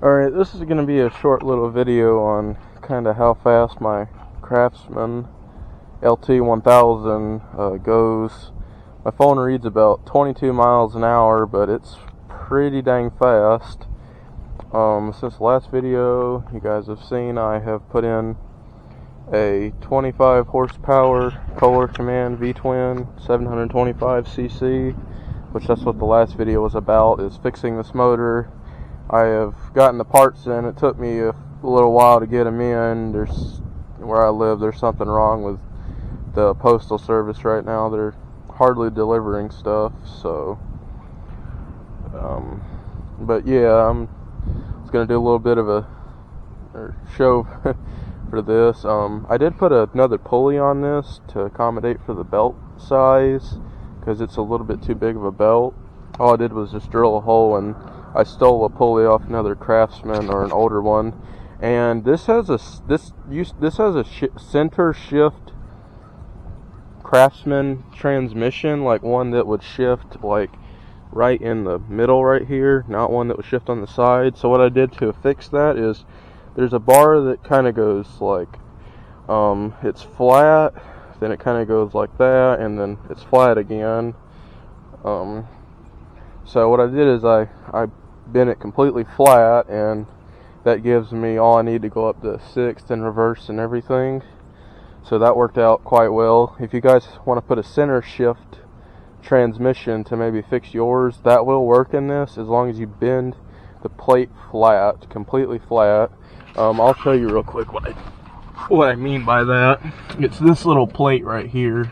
Alright, this is going to be a short little video on kind of how fast my Craftsman LT1000 goes. My phone reads about 22 miles an hour, but it's pretty dang fast. Since the last video you guys have seen, I have put in a 25 horsepower Kohler Command V-twin 725cc, which that's what the last video was about, is fixing this motor. I have gotten the parts in. It took me a little while to get them in. Where I live, there's something wrong with the postal service right now. They're hardly delivering stuff, so but yeah, I'm gonna do a little bit of a show for this. I did put another pulley on this to accommodate for the belt size, because it's a little bit too big of a belt. All I did was just drill a hole, and I stole a pulley off another Craftsman, or an older one, and this has a center shift Craftsman transmission, like one that would shift like right in the middle right here, not one that would shift on the side. So what I did to fix that is there's a bar that kind of goes like it's flat, then it kind of goes like that, and then it's flat again. So what I did is I bent it completely flat, and that gives me all I need to go up to 6th and reverse and everything. So that worked out quite well. If you guys want to put a center shift transmission to maybe fix yours, that will work in this, as long as you bend the plate flat, completely flat. I'll tell you real quick what I mean by that. It's this little plate right here.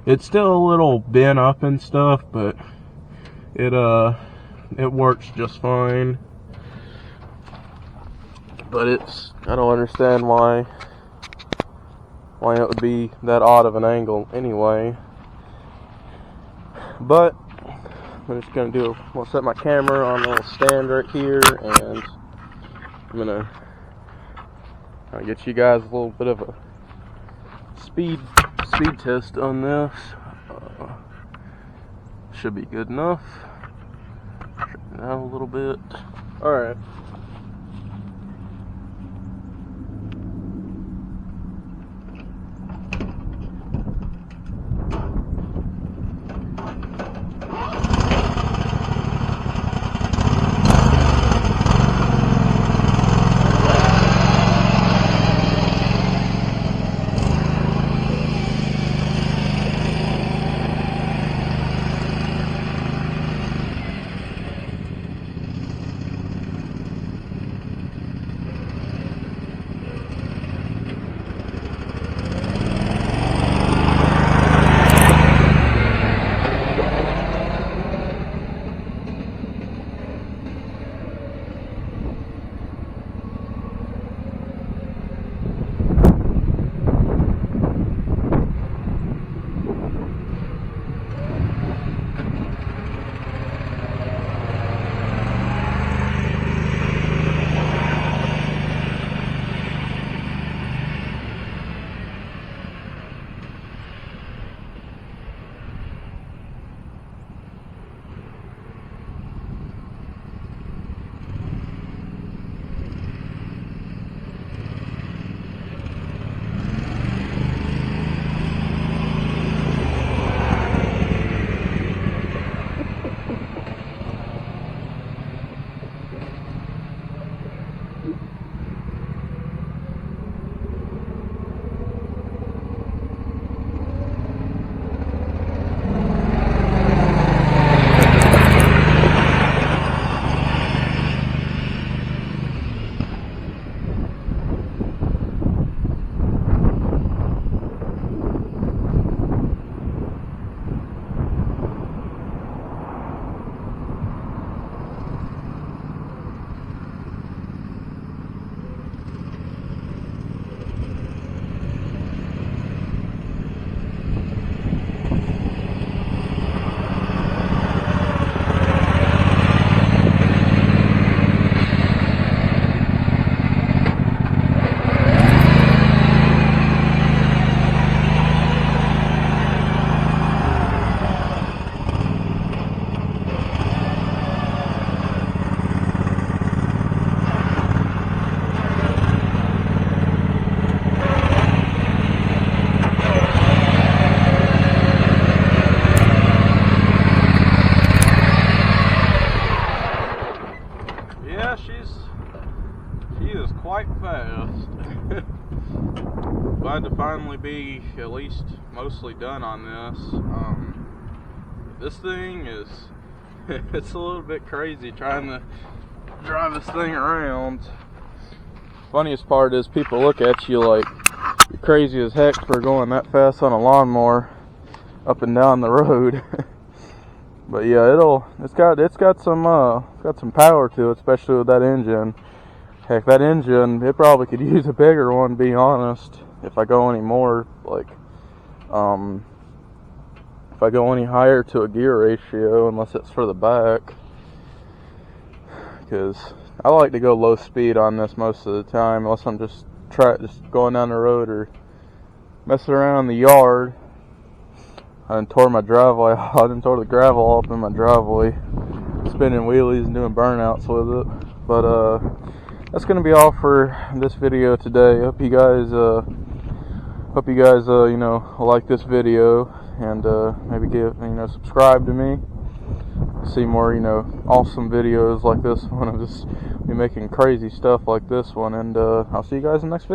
It's still a little bent up and stuff, but it works just fine. But I don't understand why it would be that odd of an angle anyway. But I'm just gonna set my camera on a little stand right here, and I'm gonna get you guys a little bit of a speed test on this. Should be good enough. Straighten it out a little bit. Alright. quite fast. Glad to finally be at least mostly done on this. This thing is, it's a little bit crazy trying to drive this thing around. Funniest part is people look at you like you're crazy as heck for going that fast on a lawnmower up and down the road. But yeah, it's got some power to it, especially with that engine. Heck, that engine, it probably could use a bigger one, to be honest. If I go any more, like, if I go any higher to a gear ratio, unless it's for the back. Because I like to go low speed on this most of the time, unless I'm just going down the road or messing around in the yard. I done tore my driveway. I done tore the gravel up in my driveway, spinning wheelies and doing burnouts with it. But that's gonna be all for this video today. Hope you guys you know, like this video and maybe subscribe to me. See more, you know, awesome videos like this one. I'll just be making crazy stuff like this one, and I'll see you guys in the next video.